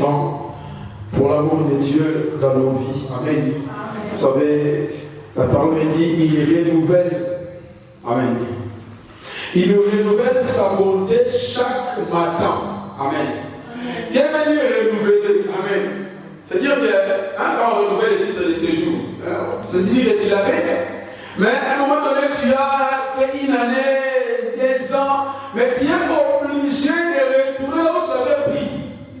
reconnaissants pour l'amour de Dieu dans nos vies. Amen. Vous savez, la parole dit, il renouvelle. Amen. Il renouvelle sa bonté chaque matin. Amen. Qu'est-ce que veut dire renouveler? Amen. C'est-à-dire que quand on renouvelle le titre de séjour, c'est-à-dire que tu l'avais, mais à un moment donné, tu as fait une année, 2 ans, mais tu es obligé de retourner là où tu l'avais pris.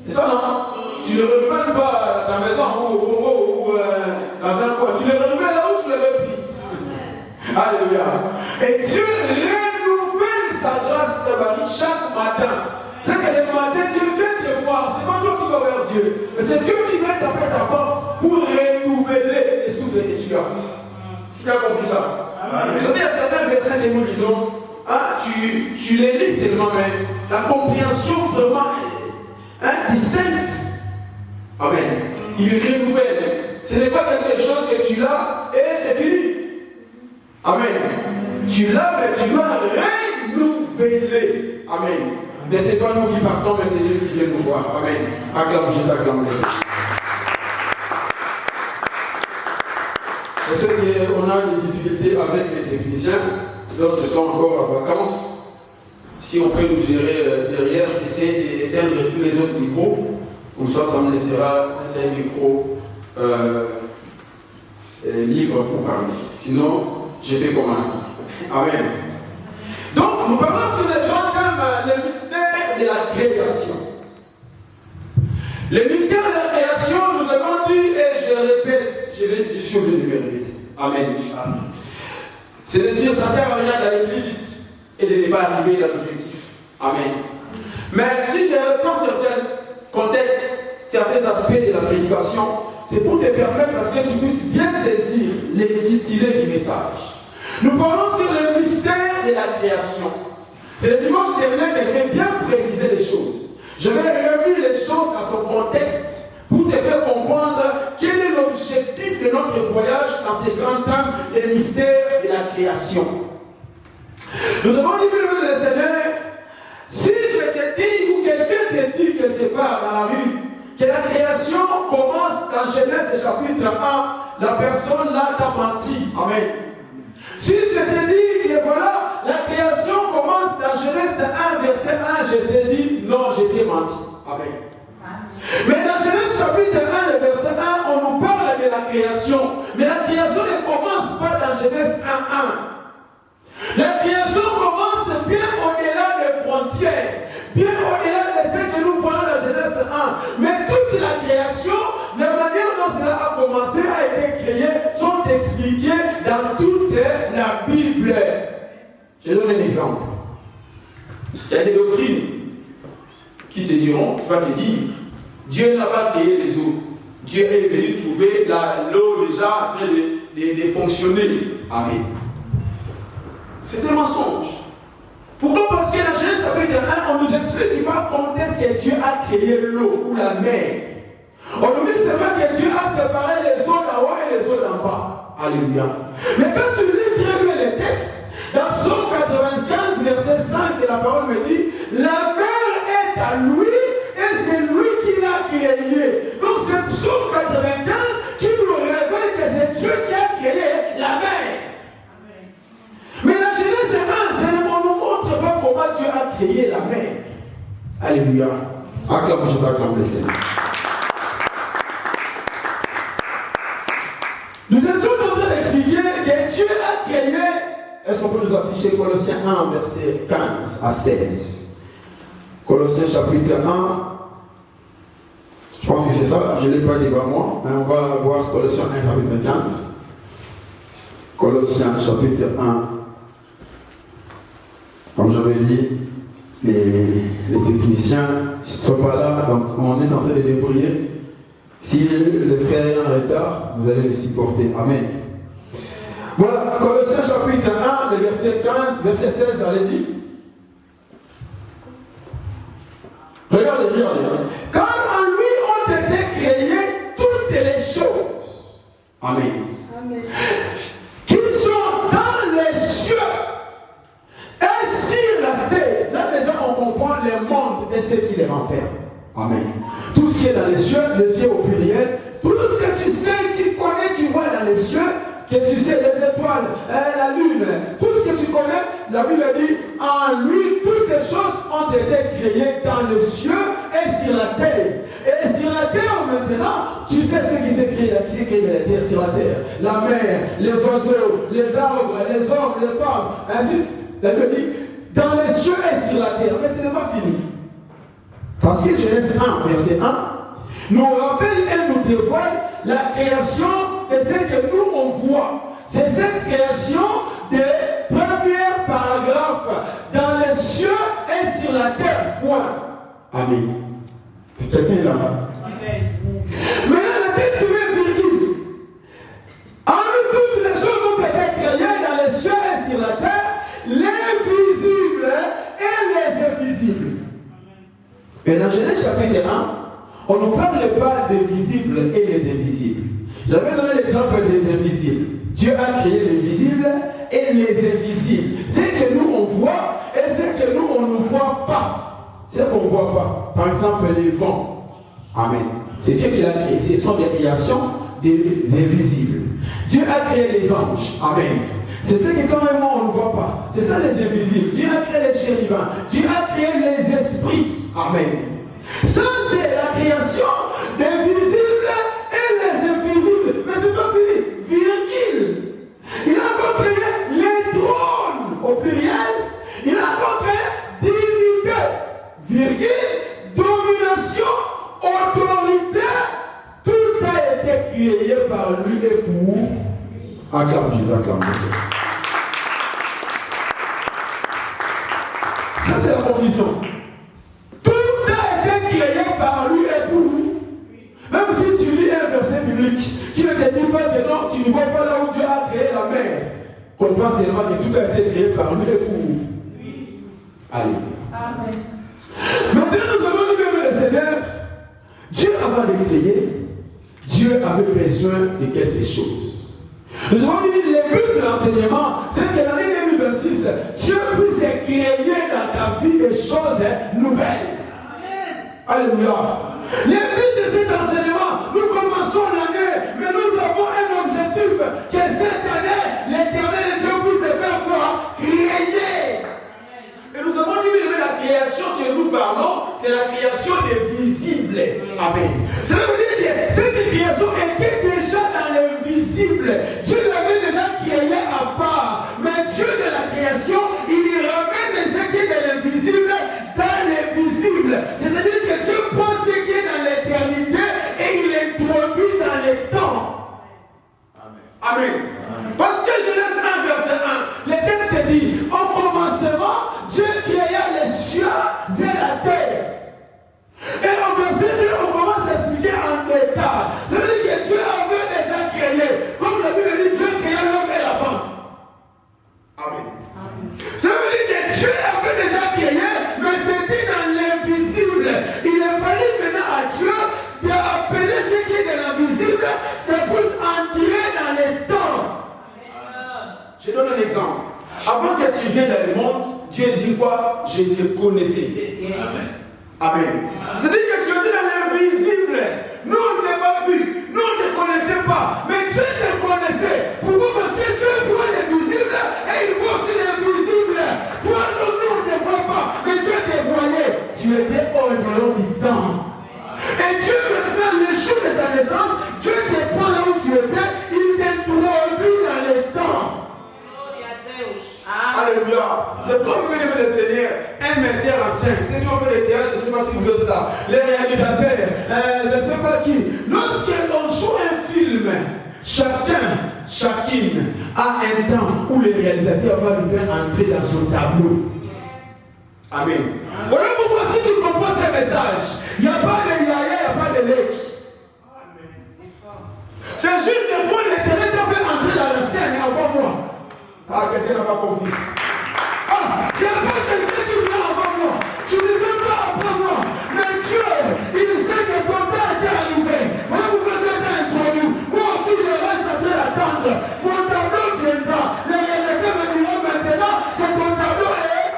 C'est ça, non? Tu ne renouvelles pas ta maison ou dans un coin. Tu le renouvelles là où tu l'avais pris. Alléluia. Et Dieu renouvelle sa grâce chaque matin. C'est que le matin, Dieu vient te voir. C'est pas toi qui vas vers Dieu. Mais c'est Dieu qui vient taper ta porte pour renouveler les souffles que tu as. Tu as compris ça? Vous savez, il y a certains versets que nous lisons. Tu les lis tellement, mais la compréhension vraiment distincte. Amen. Il renouvelle. Ce n'est pas quelque chose que tu l'as et c'est fini. Amen. Tu l'as, mais tu dois renouveler. Amen. Mais ce n'est pas nous qui partons, mais c'est Dieu qui vient nous voir. Amen. Acclame Jésus, acclame Jésus. Je sais qu'on a des difficultés avec les techniciens. D'autres sont encore en vacances. Si on peut nous gérer derrière, essayer d'éteindre tous les autres micros. Comme ça me laissera un micro libre pour parler. Sinon, je fais comme un fou. Amen. Donc, nous parlons sur le grand thème, le mystère de la création. Le mystère de la création, nous avons dit, et je le répète, je suis obligé de le répéter. Amen. C'est-à-dire, ça ne sert à rien d'aller plus vite et de ne pas arriver à l'objectif. Amen. Mais si je reprends certains contextes, certains aspects de la prédication, c'est pour te permettre à ce que tu puisses bien saisir l'intitulé du message. Nous parlons sur le mystère de la création. C'est le dimanche dernier que je vais bien préciser les choses. Je vais remettre les choses dans son contexte pour te faire comprendre quel est l'objectif de notre voyage dans ces grands thèmes, le mystère de la création. Nous avons dit, le Seigneur, si je te dis ou quelqu'un te dit quelque part dans la rue que la création commence dans Genèse chapitre 1, la personne là t'a menti. Amen. Si je te dis que voilà, la création commence dans Genèse 1, verset 1, je te dis non, je t'ai menti. Amen. Mais dans Genèse chapitre 1, le verset 1, on nous parle de la création. Mais la création ne commence pas dans Genèse 1, 1. La création commence bien au-delà des frontières, bien au-delà de ce que nous voyons dans Genèse 1. Mais toute la création, la manière dont cela a commencé, a été créé, sont expliquées dans toute la Bible. Je donne un exemple. Il y a des doctrines qui te diront, qui vont te dire, Dieu n'a pas créé les eaux. Dieu est venu trouver l'eau déjà en train de fonctionner. Amen. C'est un mensonge. Pourquoi? Parce que la Genèse chapitre 1, on nous explique pas quand est-ce que Dieu a créé l'eau ou la mer. On nous dit seulement que Dieu a séparé les eaux d'en haut et les eaux d'en bas. Alléluia. Mais quand tu lis très bien les textes, dans Psaume 95, verset 5, la parole me dit, la mer est à lui et c'est lui qui l'a créée. Donc c'est Psaume 95 qui nous révèle que c'est Dieu qui a créé la mer. Mais la Genèse 1, on ne nous montre pas comment Dieu a créé la mer. Alléluia. Acclame Jésus, acclame le Seigneur. Nous étions en train d'expliquer que Dieu a créé. Est-ce qu'on peut nous afficher Colossiens 1, verset 15 à 16? Colossiens chapitre 1. Je pense que c'est ça, je ne l'ai pas devant moi, mais on va voir Colossiens 1, chapitre 15. Colossiens chapitre 1. Comme j'avais dit, les techniciens ne sont pas là, donc on est en train de débrouiller. Si le frère est en retard, vous allez le supporter. Amen. Voilà, Colossiens chapitre 1, le verset 15, verset 16, allez-y. Regardez. Car en lui ont été créées toutes les choses. Amen. Amen. Qui sont dans les cieux et sur la terre. Là déjà on comprend les mondes et ce qui les renferme. Amen. Tout ce qui est dans les cieux au pluriel, tout ce que tu sais, tu connais, tu vois dans les cieux, que tu sais les étoiles, la lune, tout ce que tu connais, la Bible dit, en lui, toutes les choses ont été créées dans les cieux et sur la terre. Et sur la terre, maintenant, tu sais ce qui s'est créé, la terre sur la terre. La mer, les oiseaux, les arbres, les hommes, les femmes. Ainsi, la Bible dit, dans les cieux et sur la terre. Mais ce n'est pas fini. Parce que Genèse 1, verset 1, nous rappelle et nous dévoile la création de ce que nous on voit. C'est cette création des premiers paragraphes dans les cieux et sur la terre. Point. Amen. Quelqu'un est là-bas. Maintenant, le texte met virgule. En toutes les choses ont été créées dans les cieux et sur la terre, les visibles et les invisibles. Et dans Genèse chapitre 1, on ne parle pas des visibles et des invisibles. J'avais donné l'exemple des invisibles. Dieu a créé les visibles et les invisibles. C'est que nous on voit et c'est que nous on ne voit pas. C'est qu'on ne voit pas. Par exemple, les vents. Amen. C'est Dieu qui l'a créé. Ce sont des créations des invisibles. Dieu a créé les anges. Amen. C'est ce que quand même on ne voit pas. C'est ça les invisibles. Dieu a créé les chérubins. Dieu a créé les esprits. Amen. Ça c'est la création des visibles et les invisibles. Mais c'est pas fini. Virgule. Il a encore créé les trônes au pluriel. Il a encore créé divinité. Virgule. Domination. Autorité. Tout a été créé par lui et pour. Acclame Jésus, acclame Jésus. Ça c'est la conclusion. Tout a été créé par lui et pour nous. Même si tu lis un verset biblique qui ne te dit pas que non, tu ne vois pas là où Dieu a créé la mer. Comprends seulement que tout a été créé par lui et pour nous. Allez. Amen. Maintenant nous avons dit que le Seigneur, Dieu avant de créer, Dieu avait besoin de quelque chose. Nous avons dit que le but de l'enseignement, c'est que l'année 2026, Dieu puisse créer dans ta vie des choses nouvelles. Alléluia. Le but de cet enseignement, nous commençons l'année, mais nous avons un objectif que cette année, l'Éternel Dieu puisse faire quoi? Créer. Et nous avons dit que la création que nous parlons, c'est la création des visibles. Amen. Ça veut dire que cette création était déjà dans les visibles. Dieu l'avait déjà créé à part. Mais Dieu de la création, il y ramène ce qui est dans l'invisible dans les visibles. C'est-à-dire que Dieu prend ce qui est dans l'éternité et il l'introduit dans les temps. Amen. Amen. Parce que Genèse 1, verset 1, le texte dit, au commencement, Dieu créa les cieux et la terre. Et en verset 2, on commence à expliquer en détail. C'est-à-dire que Dieu avait déjà créé, comme la Bible dit, Dieu créa l'homme et la femme. Amen. Ça veut dire que Dieu avait déjà créé, mais c'était dans l'invisible. Il a fallu maintenant à Dieu d'appeler ce qui est de l'invisible, de pouvoir entrer dans les temps. Je donne un exemple. Avant que tu viennes dans le monde, Dieu dit quoi? Je te connaissais. Yes. Amen. C'est-à-dire que tu es dans l'invisible. Nous, on ne t'a pas vu. Nous, on ne te connaissait pas. Mais Dieu te connaissait. Pourquoi? Parce que Dieu voit l'invisible et il voit aussi l'invisible. Toi, nous, on ne te voit pas. Mais Dieu te voyait. Tu étais hors dehors du temps. Et Dieu, maintenant, le jour de ta naissance, Dieu te prend là où tu étais. Il t'introduit dans le temps. Alléluia. C'est comme le Seigneur, un metteur en scène. Ceux qui ont fait le théâtre, je ne sais pas si vous êtes là, les réalisateurs, je ne sais pas qui. Lorsqu'on joue un film, chacune a un temps où le réalisateur va lui faire entrer dans son tableau. Amen. Voilà pourquoi si tu comprends ce message, il n'y a pas de yaya, il n'y a pas de lec. C'est juste que pour l'intérêt de faire entrer dans la scène avant moi. Ah, quelqu'un n'a pas compris. Ah, il n'y a pas quelqu'un qui vient avant moi. Tu ne viens pas après moi. Mais Dieu, il sait que ton temps était arrivé. Voilà pourquoi Dieu t'a introduit. Moi aussi, je reste en train d'attendre. Mon tableau viendra. Les réalisateurs me diront maintenant, c'est ton tableau est.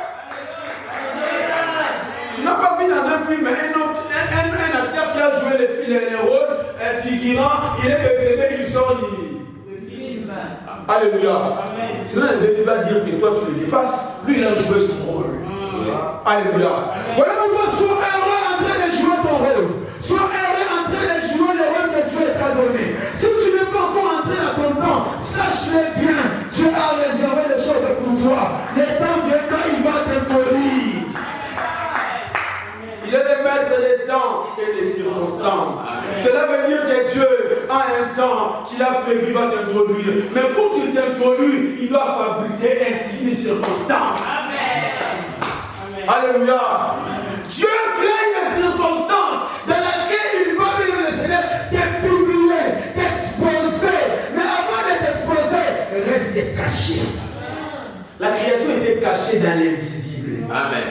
Tu n'as pas vu dans un film un acteur les rôles, un figurant, il est décédé, il sort du film. Alléluia. Sinon, il ne veut pas dire que toi tu le dépasses. Lui, il a joué son rôle. Alléluia. Voilà pourquoi sois heureux en train de jouer ton rôle. Sois heureux en train de jouer le rôle que Dieu t'a donné. Si tu n'es pas encore entré dans ton temps, sache-le bien. Dieu a réservé les choses pour toi. Le temps viendra, il va t'introduire. Il est le maître des temps et des circonstances. Cela veut dire que Dieu a un temps qu'il a prévu va t'introduire. Mais pour qu'il t'introduise, il doit fabriquer ainsi une circonstance. Alléluia. Dieu crée des circonstances dans lesquelles il va venir le Seigneur te publier, t'exposer. Mais avant de t'exposer, reste caché. La création était cachée dans l'invisible. Amen.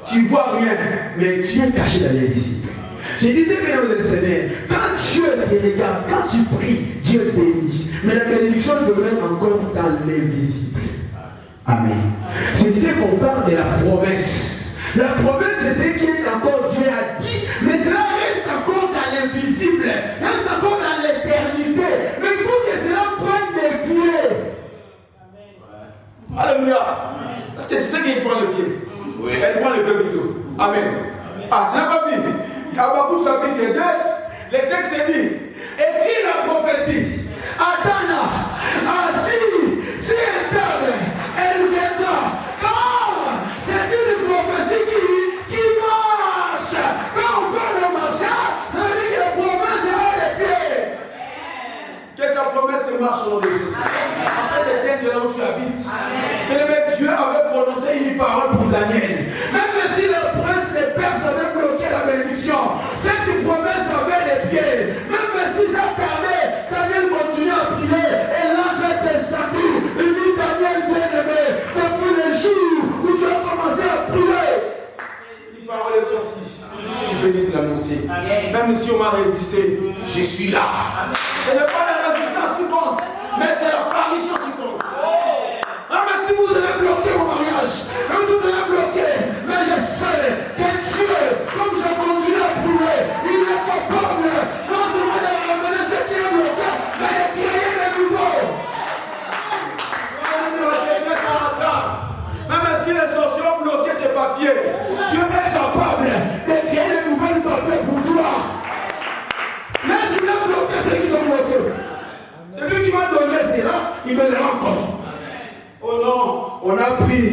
Tu vois rien, mais tu es caché dans l'invisible. Je disais, bien le Seigneur, quand Dieu te regarde, quand tu pries, Dieu bénit. Mais la bénédiction demeure encore dans l'invisible. Amen. C'est ce qu'on parle de la promesse. La promesse, c'est ce qui est encore Dieu a dit, mais cela reste encore dans l'invisible, reste encore dans l'éternité. Mais il faut que cela prenne des pieds. Alléluia. Est-ce que tu sais qu'il prend le pied? Oui. Elle prend le pied plutôt. Amen. Ah, tu n'as pas vu? Habakkuk chapitre 2, le texte dit, écris la prophétie. Attends-la. Si elle tarde, elle viendra. Car c'est une prophétie qui marche. Quand on parle de marcher, ça veut dire que la promesse est les pieds. Que ta promesse marche au nom de Jésus. En fait, éteindre là où tu habites. Mais Dieu avait prononcé une parole pour Daniel. Même si la presse des Perses avait bloqué la bénédiction, cette promesse avait les pieds. Même si ça tardait, Daniel continuait à prier. Et l'ange était sorti. Il dit Daniel bien-aimé, depuis le jour où tu as commencé à prier, une parole est sortie. Je vais l'annoncer. Même si on m'a résisté, je suis là. Ce n'est pas la résistance qui compte, mais c'est l'apparition qui compte. Ah, mais si vous avez bloqué mon mariage, même vous avez bloqué, mais je sais que Dieu, comme je continue à prier, il est capable non seulement de ramener ce qui est bloqué, mais de créer de nouveau. Même si les sorciers ont bloqué tes papiers, Dieu est capable de créer de nouvelles papiers pour toi. Mais si tu as bloqué ce qui t'ont bloqué, celui qui m'a donné cela, il me le rend encore. Oh non, on a pris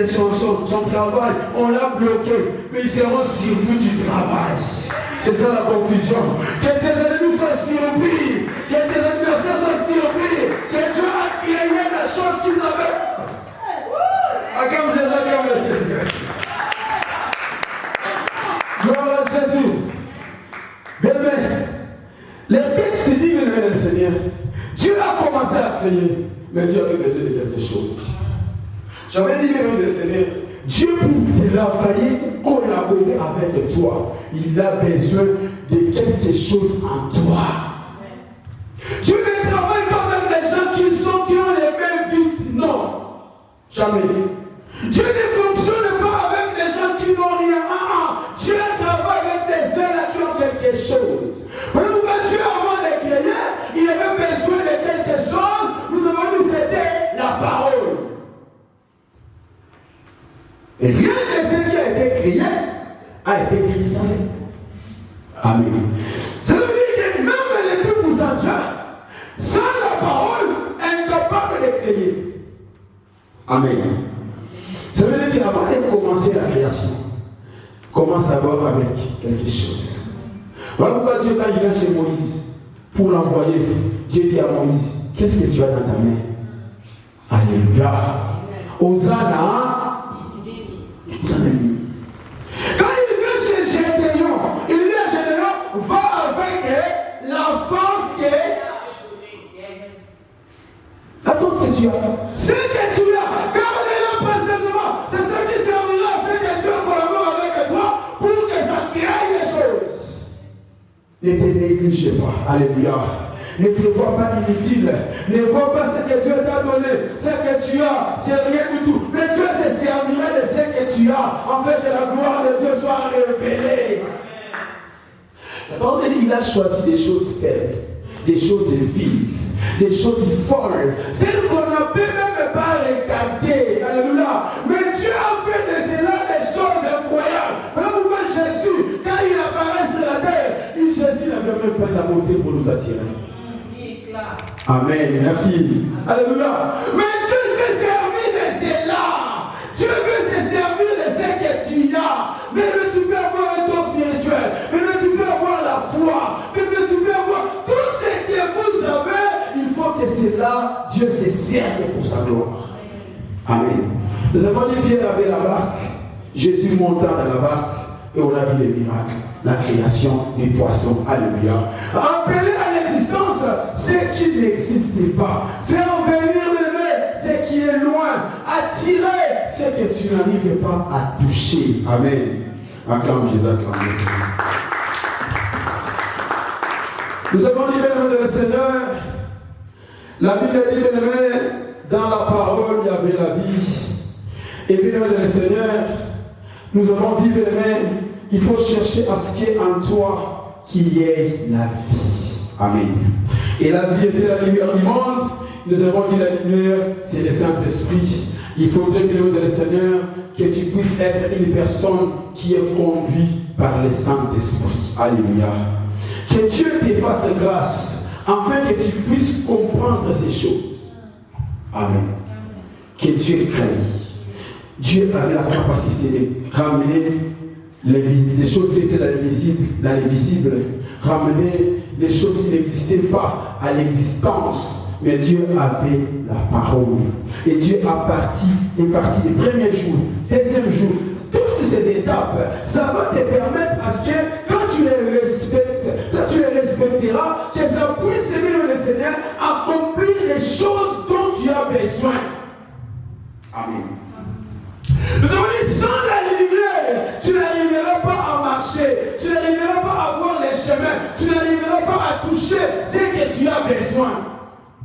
son travail, on l'a bloqué, mais ils seront surpris du travail. C'est ça la confusion. Que tes ennemis soient surpris, que tes adversaires soient surpris, que Dieu a créé la chose qu'ils avaient. Acclame Jésus, acclame le Seigneur. Gloire à Jésus. Bien, les textes disent, le Seigneur, Dieu a commencé à créer. Mais Dieu avait besoin de quelque chose. J'avais dit, le Seigneur, Dieu pour travailler, collaborer avec toi, il a besoin de quelque chose en toi. Dieu ne travaille pas avec des gens qui ont les mêmes vies. Non. Jamais. Dieu ne fonctionne pas avec des gens qui n'ont rien. Dieu travaille avec des gens qui ont quelque chose. Voyez-vous, quand Dieu avant de créer, il avait besoin de quelque chose. Nous avons dit que c'était la parole. Et rien de ce qui a été créé a été créé sans elle. Amen. Ça veut dire que même les plus puissants, sans la parole, incapable de créer. Amen. Ça veut dire qu'avant de commencer la création, commence d'abord avec quelque chose. Voilà pourquoi Dieu, quand il vient chez Moïse, pour l'envoyer, Dieu dit à Moïse, qu'est-ce que tu as dans ta main? Alléluia. Hosanna. Quand il vient chez Gédéon, il dit à Gédéon, va avec la force que la force que tu as. C'est que tu as. Gardez-la précisément. C'est ce qui servira à ce que Dieu collabore avec toi pour que ça crée les choses. Ne te néglige pas. Alléluia. Ne te vois pas inutile. Ne vois pas ce que Dieu t'a donné. Ce que tu as, c'est rien du tout. Mais Dieu se servira de ce que tu as. En fait, que la gloire de Dieu soit révélée. Il a choisi des choses faibles, des choses viles, des choses folles, celles qu'on n'a même pas regardées. Alléluia. Mais Dieu a fait de cela des choses incroyables. Quand vous voyez Jésus, quand il apparaît sur la terre, Jésus n'avait même pas la beauté pour nous attirer. Amen. Merci. Alléluia. Mais Dieu s'est servi de cela. Dieu veut se servir de ce que tu as. Mais tu peux avoir un don spirituel. Mais tu peux avoir la foi. Mais tu peux avoir tout ce que vous avez. Il faut que cela, Dieu se serve pour sa gloire. Amen. Nous avons dit Pierre avait la barque. Jésus monta dans la barque et on a vu les miracles. La création des poissons. Alléluia. Appeler à l'existence ce qui n'existe pas. Faire venir le nez ce qui est loin. Attirer ce que tu n'arrives pas à toucher. Amen. Acclame Jésus, acclame Jésus. Nous avons dit le Seigneur. La Bible dit que dans la parole il y avait la vie. Et bien le Seigneur, nous avons dit il faut chercher à ce qu'il y ait en toi qu'il y ait la vie. Amen. Et la vie était la lumière du monde. Nous avons dit la lumière, c'est le Saint-Esprit. Il faudrait, bien le Seigneur, que tu puisses être une personne qui est conduite par le Saint-Esprit. Alléluia. Que Dieu te fasse grâce, afin que tu puisses comprendre ces choses. Amen. Que Dieu crée. Dieu avait la capacité de ramener les choses qui étaient dans l'invisible, ramener les choses qui n'existaient pas à l'existence. Mais Dieu avait la parole. Et Dieu est parti du premier jour, deuxième jour. Toutes ces étapes, ça va te permettre à ce que quand tu les respectes, quand tu les respecteras, que ça puisse aider le Seigneur à accomplir les choses dont tu as besoin. Amen. Nous avons dit, sans la lumière, tu n'arriveras pas à marcher, tu n'arriveras pas à voir les chemins, tu n'arriveras pas à toucher ce que tu as besoin.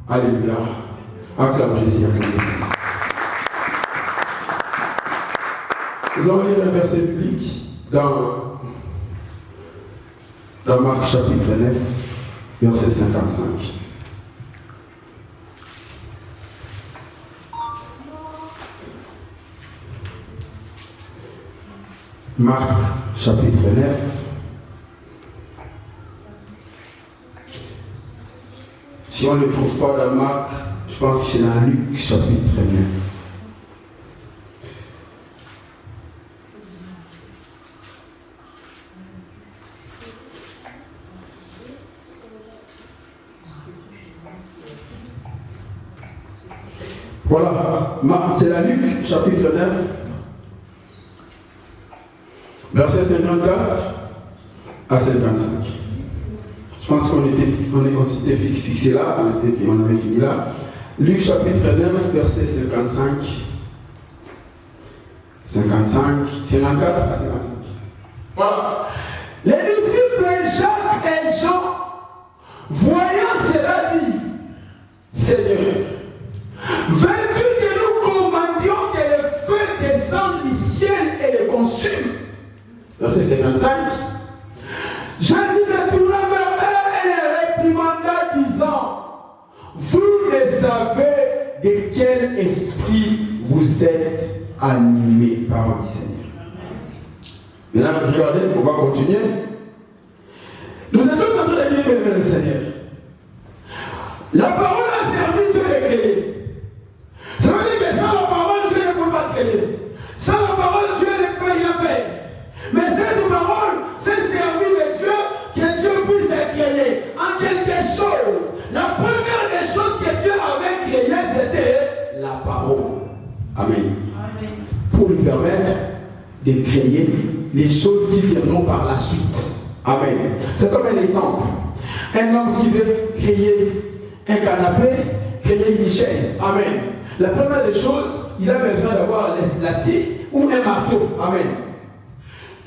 Alléluia. Acclame Jésus, acclame Jésus. Nous allons lire un verset biblique dans Marc chapitre 9, verset 55. Marc chapitre 9. Si on ne le trouve pas dans Marc, je pense que c'est dans Luc chapitre 9. Voilà, c'est la Luc chapitre 9. Verset 54 à 55. Je pense qu'on s'était fixé là, on avait fini là. Luc chapitre 9, verset 55. 54 à 55. Voilà. Les disciples Jacques et Jean, voyant cela, dit, Seigneur, veux-tu que nous commandions que le feu descende du ciel et le consume? Verset 55. Jésus se tourna vers eux et les réprimanda, disant, vous ne savez de quel esprit vous êtes animés par le Seigneur. Maintenant, regardez, on va continuer. Nous étions en train de dire le Seigneur. La parole a servi Dieu de créer. Ça veut dire que sans la parole, Dieu ne peut pas créer. Sans la parole, Dieu ne peut rien faire. Mais cette parole s'est servie de Dieu, que Dieu puisse créer en quelque chose. La première des choses que Dieu avait créées, c'était la parole. Amen. Amen. Pour lui permettre de créer les choses qui viendront par la suite. Amen. C'est comme un exemple. Un homme qui veut créer un canapé, créer une chaise. Amen. La première des choses, il a besoin d'avoir la scie ou un marteau. Amen.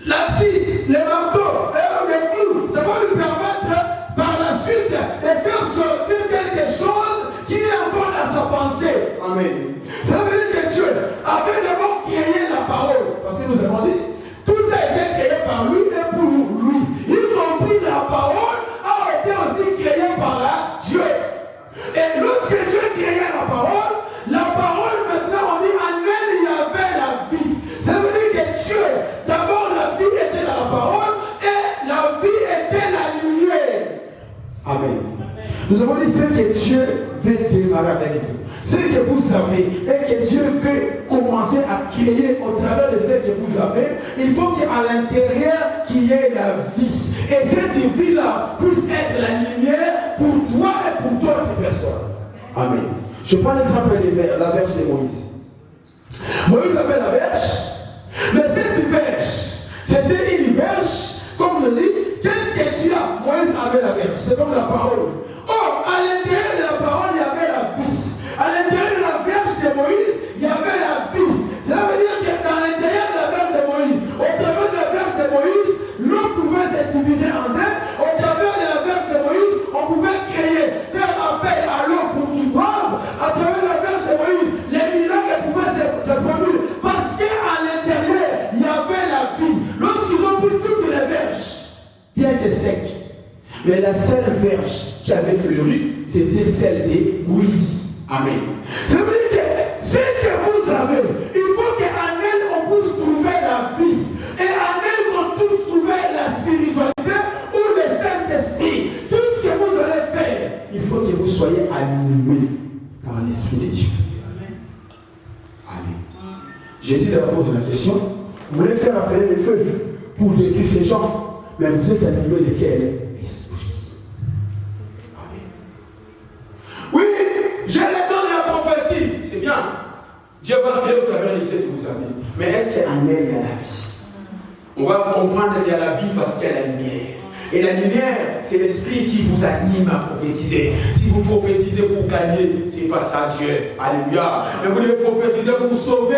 La scie, le marteau et le clou, ça va lui permettre par la suite de faire sortir quelque chose qui est encore dans sa pensée. Amen. Ça veut dire que Dieu avait d'abord créé la parole. Parce que nous avons dit, tout a été créé par lui et pour lui. Y compris la parole. Amen. Nous avons dit ce que Dieu veut démarrer avec vous. Ce que vous avez et que Dieu veut commencer à créer au travers de ce que vous avez, il faut qu'à l'intérieur qu'il y ait la vie. Et cette vie-là puisse être la lumière pour toi et pour d'autres personnes. Amen. Je prends l'exemple de la verge de Moïse. Moïse avait la verge, mais cette verge, c'était une verge, comme le dit, qu'est-ce que tu as? Moïse avait la verge, c'est comme la parole. Or, à l'intérieur de la parole, il y avait la vie. À l'intérieur de la verge de Moïse, il y avait la vie. Cela veut dire que dans l'intérieur de la verge de Moïse, au travers de la verge de Moïse, l'eau pouvait se diviser en deux. Au travers de la verge de Moïse, on pouvait créer, faire appel à l'eau pour qu'il boive. À travers la verge de Moïse, les miracles pouvaient se produire. Parce qu'à l'intérieur, il y avait la vie. Lorsqu'ils ont pris toutes les verges, bien que secs, mais la seule verge qui avait fleuri, c'était celle de Moïse. Amen. Ça veut dire que ce que vous avez, il faut qu'en elle on puisse trouver la vie. Et en elle on puisse trouver la spiritualité ou le Saint-Esprit. Tout ce que vous allez faire, il faut que vous soyez animés par l'Esprit de Dieu. Amen. Jésus leur pose la question, vous voulez faire appeler les feux pour détruire ces gens, mais vous êtes animés de quel esprit? Amen. Oui, je les donne la prophétie, c'est bien. Dieu va créer au travers de ce que vous avez. Mais est-ce qu'en elle, il y a la vie? On va comprendre qu'il y a la vie parce qu'il y a la lumière. Et la lumière, c'est l'esprit qui vous anime à prophétiser. Si vous prophétisez pour gagner, ce n'est pas ça Dieu. Alléluia. Mais vous devez prophétiser pour sauver.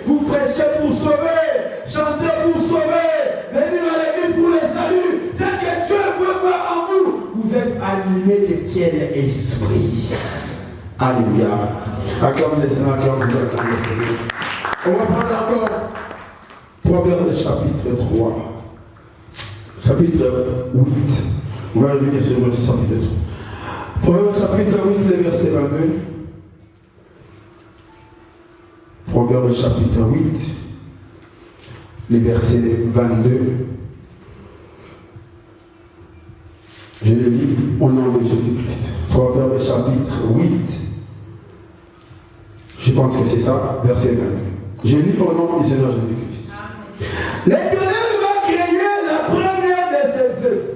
Vous prêchez pour sauver. Chantez pour sauver. Venir à l'église pour le salut. C'est que Dieu veut voir en vous. Vous êtes animés de quel esprit? Alléluia. Acclame le Seigneur, acclame le Seigneur. On va prendre encore Proverbe chapitre 3. Chapitre 8. On va revenir sur le chapitre 3. Proverbe chapitre 8, le verset 22. Proverbe chapitre 8, le verset 22. Je le lis au nom de Jésus-Christ. Proverbe chapitre 8. Je pense que c'est ça, verset 22. Je lis au nom du Seigneur Jésus-Christ. L'Éternel va créer la première de ses œuvres,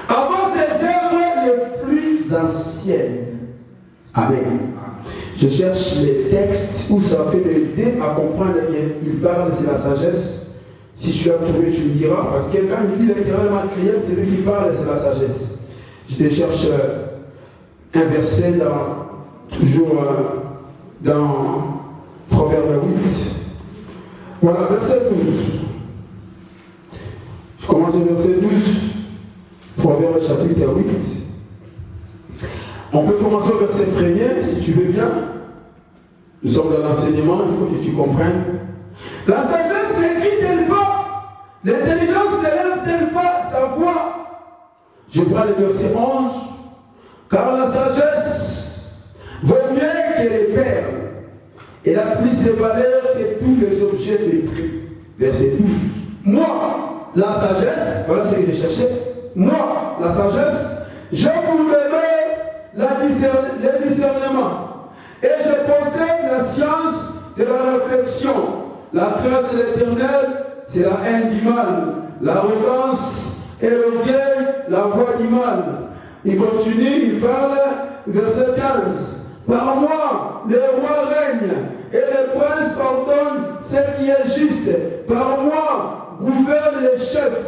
avant ses œuvres les plus anciennes. Amen. Je cherche les textes où ça peut m'aider à comprendre qu'il parle, c'est la sagesse. Si tu as trouvé, tu me diras. Parce que quand il dit l'Éternel m'a créé, c'est lui qui parle, c'est la sagesse. Je te cherche un verset toujours dans Proverbe 8. Voilà, verset 12. Je commence au verset 12. Proverbe chapitre 8. On peut commencer au verset 1er, si tu veux bien. Nous sommes dans l'enseignement, il faut que tu comprennes. La sagesse n'écrit-elle pas? L'intelligence ne lève-t-elle pas sa voix? Je prends le verset 11. Car la sagesse vaut mieux que les perles. Elle a plus de valeur que tous les objets de prix. Verset 12. Moi, la sagesse, voilà ce que je cherchais. Moi, la sagesse, je vous donne le discernement. Et je possède la science de la réflexion. La crainte de l'Éternel, c'est la haine du mal. L'arrogance et l'orgueil, la voix du mal. Il continue, il parle, verset 15. Par moi, les rois règnent, et les princes ordonnent ce qui est juste. Par moi, gouvernent les chefs,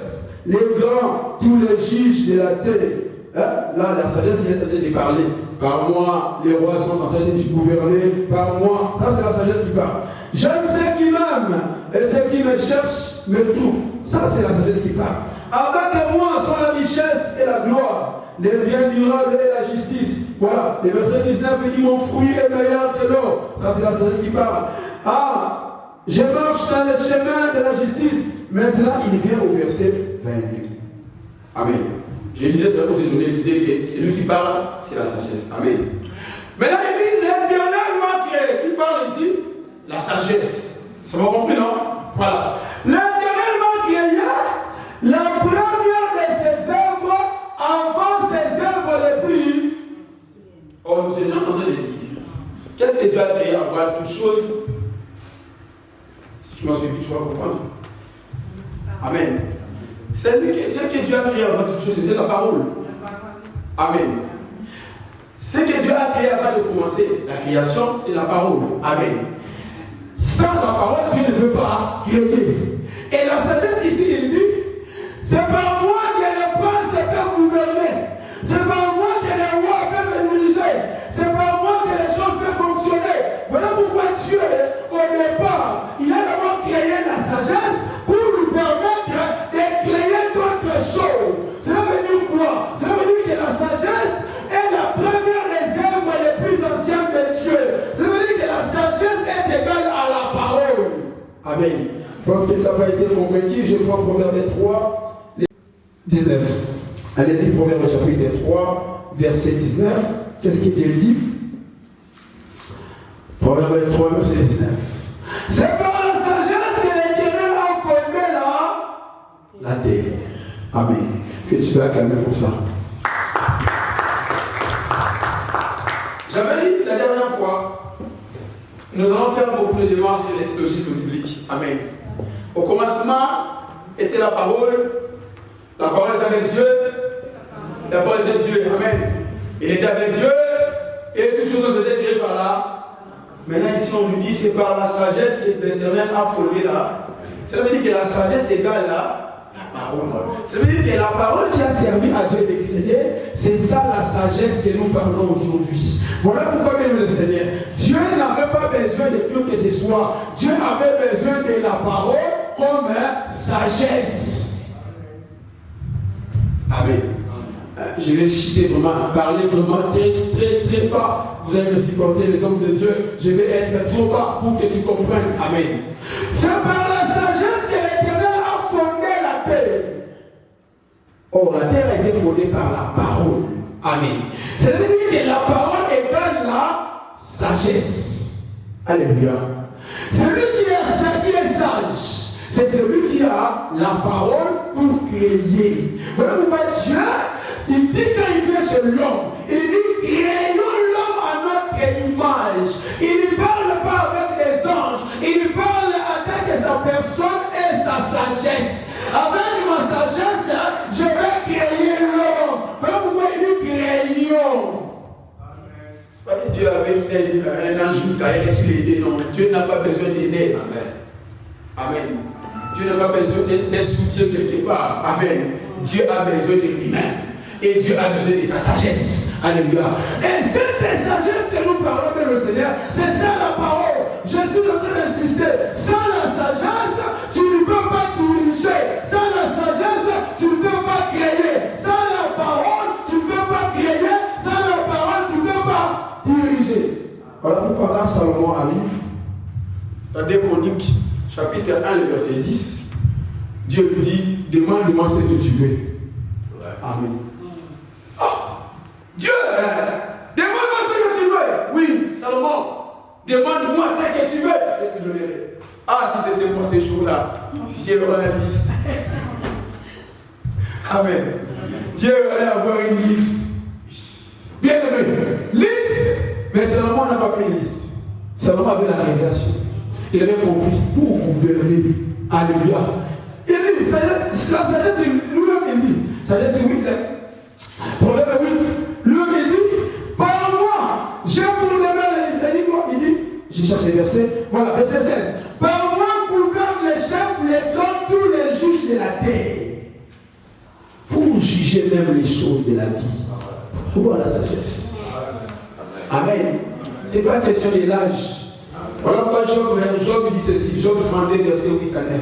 les grands, tous les juges de la terre. Là, la sagesse vient en train de parler. Par moi, les rois sont en train de gouverner. Par moi, ça c'est la sagesse qui parle. J'aime ceux qui m'aiment, et ceux qui me cherchent me trouvent. Ça c'est la sagesse qui parle. Avec moi sont la richesse et la gloire, les biens durables et la justice. Voilà, le verset 19 dit mon fruit est meilleur que l'or. Ça c'est la sagesse qui parle. Ah, je marche dans les chemins de la justice. Maintenant, il vient au verset 22. Amen. Je disais pour te donner l'idée que c'est lui qui parle, c'est la sagesse. Amen. Maintenant, il dit l'Éternel m'a créé. Qui parle ici? La sagesse. Ça m'a compris, non? Voilà. L'Éternel m'a créé la première de ses œuvres avant toute chose. Si tu m'as suivi, tu vas comprendre. Amen. Ce que Dieu a créé avant toute chose, c'était la parole. Amen. Ce que Dieu a créé avant de commencer la création, c'est la parole. Amen. Sans la parole, Dieu ne peut pas créer. Et la sagesse ici, il dit, c'est par moi que les princes peuvent gouverner. C'est par moi que les rois peuvent diriger. C'est par moi que les choses peuvent fonctionner. Voilà pourquoi Dieu, au départ, il a d'abord créé la sagesse pour nous permettre de créer d'autres choses. Cela veut dire quoi? Cela veut dire que la sagesse est la première réserve les plus ancienne de Dieu. Cela veut dire que la sagesse est égale à la parole. Amen. Parce que tu n'as pas été convaincu, je prends Proverbe 3, 19. Allez-y, Proverbe chapitre 3, verset 19. Qu'est-ce qu'il dit? Proverbe 3, verset 19. C'est par la sagesse que l'Éternel a fondé la terre. Amen. Est-ce que tu peux acclamer pour ça? J'avais dit la dernière fois, nous allons faire beaucoup de démarches sur les syllogismes bibliques. Amen. Au commencement était la parole était avec Dieu, la parole était Dieu. Amen. Il était avec Dieu et toutes choses ont été créées par là. Maintenant ici on nous dit c'est par la sagesse que l'Éternel a fondé là. Cela veut dire que la sagesse égale la parole. Cela veut dire que la parole qui a servi à Dieu de créer, c'est ça la sagesse que nous parlons aujourd'hui. Voilà pourquoi même le Seigneur, Dieu n'avait pas besoin de plus que ce soit. Dieu avait besoin de la parole comme sagesse. Amen. Je vais citer vraiment, parler vraiment très bas. Vous allez me supporter les hommes de Dieu. Je vais être trop bas pour que tu comprennes. Amen. C'est par la sagesse que l'Éternel a fondé la terre. Or, la terre a été fondée par la parole. Amen. Ça veut dire que la parole égale la sagesse. Alléluia. Celui qui est sage, c'est celui qui a la parole pour créer. Voilà pourquoi Dieu, il dit quand il vient chez l'homme, il dit créons l'homme à notre image. Il ne parle pas avec des anges, il parle avec sa personne et sa sagesse. Avec ma sagesse, je vais créer l'homme. Voilà pourquoi il dit créons. C'est pas que Dieu avait un ange Michael qui l'aidait, non. Dieu n'a pas besoin d'aide. Amen. Dieu n'a pas besoin d'un soutien quelque part. Amen. Dieu a besoin de lui-même. Et Dieu a besoin de sa sagesse. Alléluia. Et cette sagesse que nous parlons de le Seigneur, c'est ça la parole. Je suis en train d'insister. Sans la sagesse, tu ne peux pas diriger. Sans la sagesse, tu ne peux pas créer. Sans la parole, tu ne peux pas créer. Sans la parole, tu ne peux pas diriger. Voilà pourquoi là, Salomon arrive dans 2 Chroniques, chapitre 1, verset 10. Dieu lui dit, demande-moi ce que tu veux. Amen. Dieu, demande-moi ce que tu veux. Oui, Salomon, demande-moi ce que tu veux. Je te donnerai. Ah, si c'était moi ces jours-là, Dieu aurait une liste. Amen. Dieu aurait avoir une liste. Bien aimé, liste. Mais Salomon n'a pas fait une liste. Salomon avait la révélation. Il avait compris pour gouverner. Alléluia. Il dit, la sagesse, lui-même il dit, sagesse 8, Proverbe 8, lui-même il dit, par moi, j'ai pour le mal il dit, je cherche les versets, voilà, verset 16, par moi gouvernent les chefs, les grands, tous les juges de la terre, pour juger même les choses de la vie. Voilà la sagesse. Amen. Ce n'est pas question de l'âge. Voilà pourquoi Job dit ceci, Job 32, verset 8 à 9.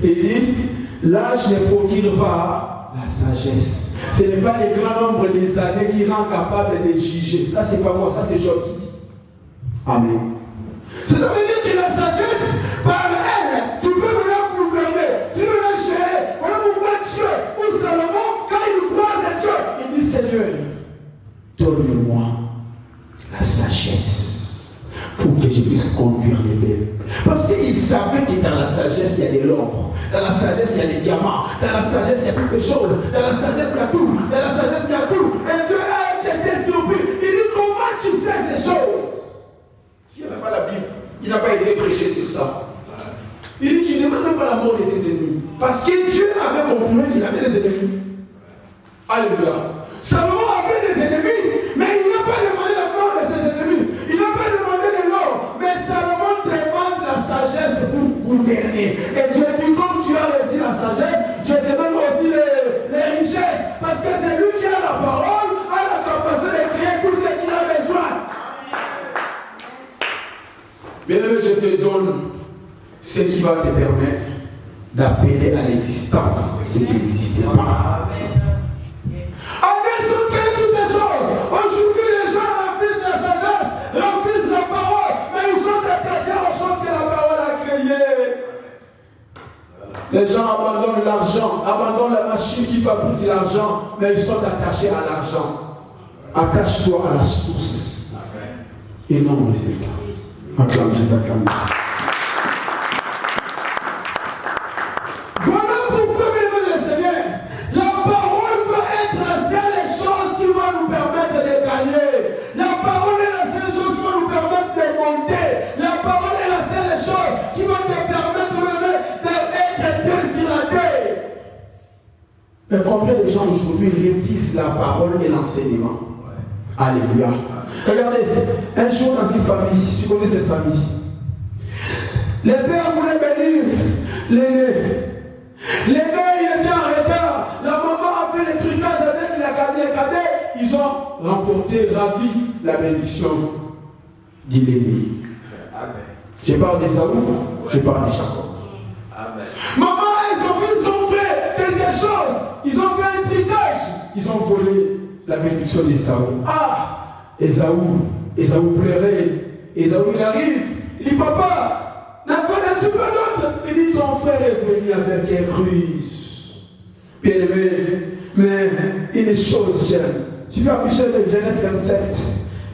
Il dit, l'âge ne procure pas la sagesse. Ce n'est pas le grand nombre des années qui rend capable de juger. Ça, c'est pas moi, ça, c'est Job qui dit. Amen. Ça veut dire que la sagesse, par elle, tu peux venir gouverner, tu peux venir gérer. Voilà pourquoi Dieu, ou Salomon, quand il croise à Dieu, il dit, Seigneur, donne-moi la sagesse pour que je puisse conduire les bêtes. Parce qu'il savait que dans la sagesse, il y a de l'or. Dans la sagesse, il y a des diamants. Dans la sagesse, il y a toutes les choses. Dans la sagesse, il y a tout. Dans la sagesse, il y a tout. Et Dieu a été surpris. Il dit, comment tu sais ces choses? Tu n'avais pas la Bible. Alléluia. Salomon avait des ennemis, mais il n'a pas demandé la mort de ses ennemis. Il n'a pas demandé les leurs. Mais Salomon demande la sagesse pour gouverner. Et Dieu dit, comme tu as reçu la sagesse, je te donne aussi les richesses. Parce que c'est lui qui a la parole, a la capacité de créer tout ce qu'il a besoin. Bien-aimé, je te donne ce qui va te permettre d'appeler à l'existence ce qui n'existe pas. Amen, toutes les choses. Aujourd'hui, les gens refusent la sagesse, refusent la parole, mais ils sont attachés aux choses que la parole a créées. Les gens abandonnent l'argent, abandonnent la machine qui fabrique l'argent, mais ils sont attachés à l'argent. Attache-toi à la source. Et non au résultat. Acclame Jésus, acclame Jésus. Voilà pourquoi, mes Seigneur, la parole doit être la seule chose qui va nous permettre de gagner. La parole est la seule chose qui va nous permettre de monter. La parole est la seule chose qui va te permettre d'être bien sur la terre. Mais combien de gens aujourd'hui refusent la parole et l'enseignement? Alléluia. Regardez, un jour dans une famille, je connais cette famille. Les pères voulaient bénir l'aîné. L'aîné, il était en retard. La maman a fait les trucages avec les cadets. Ils ont remporté, ravi la bénédiction de l'aîné. Je parle d'Esaü, je parle de Jacob. Maman et son fils ont fait quelque chose. Ils ont fait un tricage. Ils ont volé la bénédiction d'Esaü. Ah! Esaü pleurait. Esaü, il arrive. Il dit, papa, n'as-tu pas d'autre? Il dit, ton frère est venu avec un ruse. Bien-aimé, mais une chose, j'aime. Tu peux afficher le Genèse 27,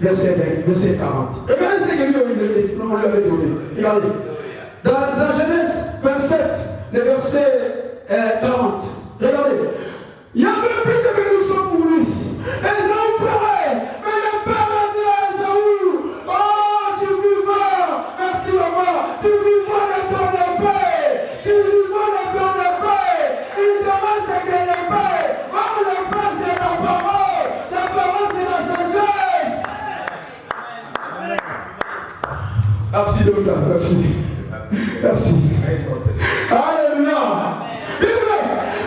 verset 40. Regardez ce que lui on lui avait donné. Regardez. Dans Genèse 27, le verset 40. Regardez. Il n'y avait plus de bénédiction pour lui. Esaü pleurait. Mais le père a dit à Esaü, oh, tu vivras. Merci maman. Tu vivras de ton épée. Tu vivras de ton épée. Il te reste que l'épée. Oh, l'épée c'est la parole. La parole c'est la sagesse. Merci Docteur. Merci. Merci. Alléluia.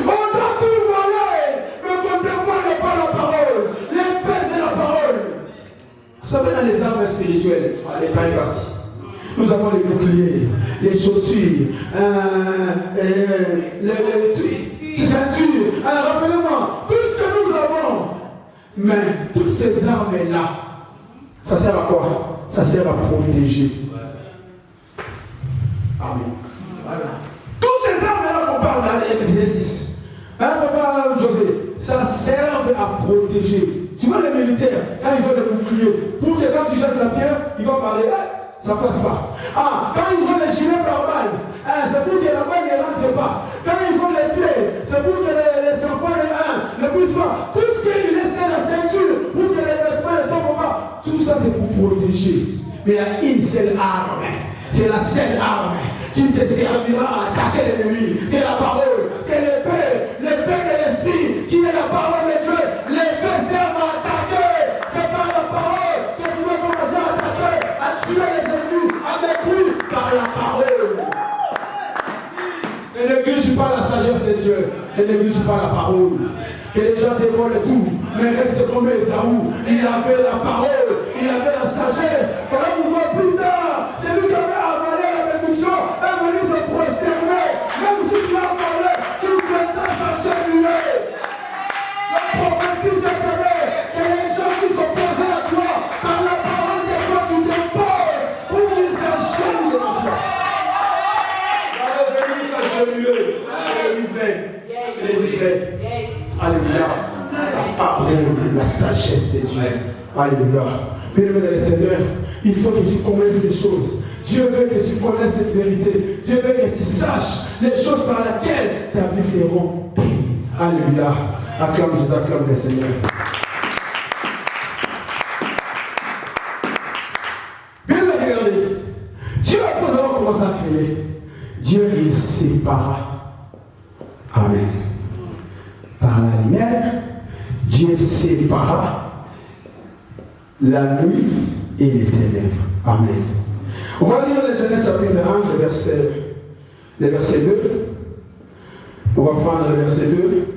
On doit tout voler, mais quand on ne voit pas la parole, l'épée c'est la parole. Vous savez, dans les armes spirituelles, les parties, nous avons les boucliers, les chaussures, les ceintures. Alors rappelez-moi, tout ce que nous avons, mais toutes ces armes-là, ça sert à quoi? Ça sert à protéger. Amen. Voilà. Toutes ces armes-là qu'on parle dans les 6. Hein, papa José, ça sert à protéger. Tu vois les militaires, quand ils ont les boucliers, pour que quand tu jettes la pierre, ils vont parler, ça passe pas. Ah, quand ils ont les gilets par balle, c'est pour que la balle ne rentre pas. Quand ils ont les pieds, c'est pour que les serpents ne poussent pas. Tout ce qu'ils laissent dans la ceinture, pour que les vêtements ne tombent pas. Tout ça c'est pour protéger. Mais il y a une seule arme. C'est la seule arme qui se servira à attaquer l'ennemi. C'est la parole, c'est l'épée de l'esprit qui est la parole de Dieu. L'épée sert à attaquer. C'est par la parole que tu vas commencer à attaquer, à tuer les ennemis, à détruire par la parole. Ne néglige pas la sagesse de Dieu. Ne néglige pas la parole. Que les gens te volent tout, mais reste comme Esaü. Il avait la parole, il avait la sagesse. Quand vous voyez plus tard, c'est lui qui avait avalé la bénédiction, est venu se prosterner. Même si tu as avalé, tu prétends s'acheter. Je prophétise cette année que les gens qui sont posés à toi, par la parole de toi, tu t'imposes pour qu'ils s'achètent de toi. Ça va venir s'acheter. Je le disais. Alléluia. La parole, la sagesse de Dieu. Alléluia. Bien-aimé dans le Seigneur, il faut que tu connaisses les choses. Dieu veut que tu connaisses cette vérité. Dieu veut que tu saches les choses par lesquelles ta vie sera bénie. Alléluia. Acclame Jésus, acclame le Seigneur. Bien regardez. Dieu, après avoir commencé à créer, Dieu il sépara. Amen. Par la lumière Dieu sépara la nuit et les ténèbres. Amen. On va lire le Genèse chapitre 1, le verset 2. On va prendre le verset 2.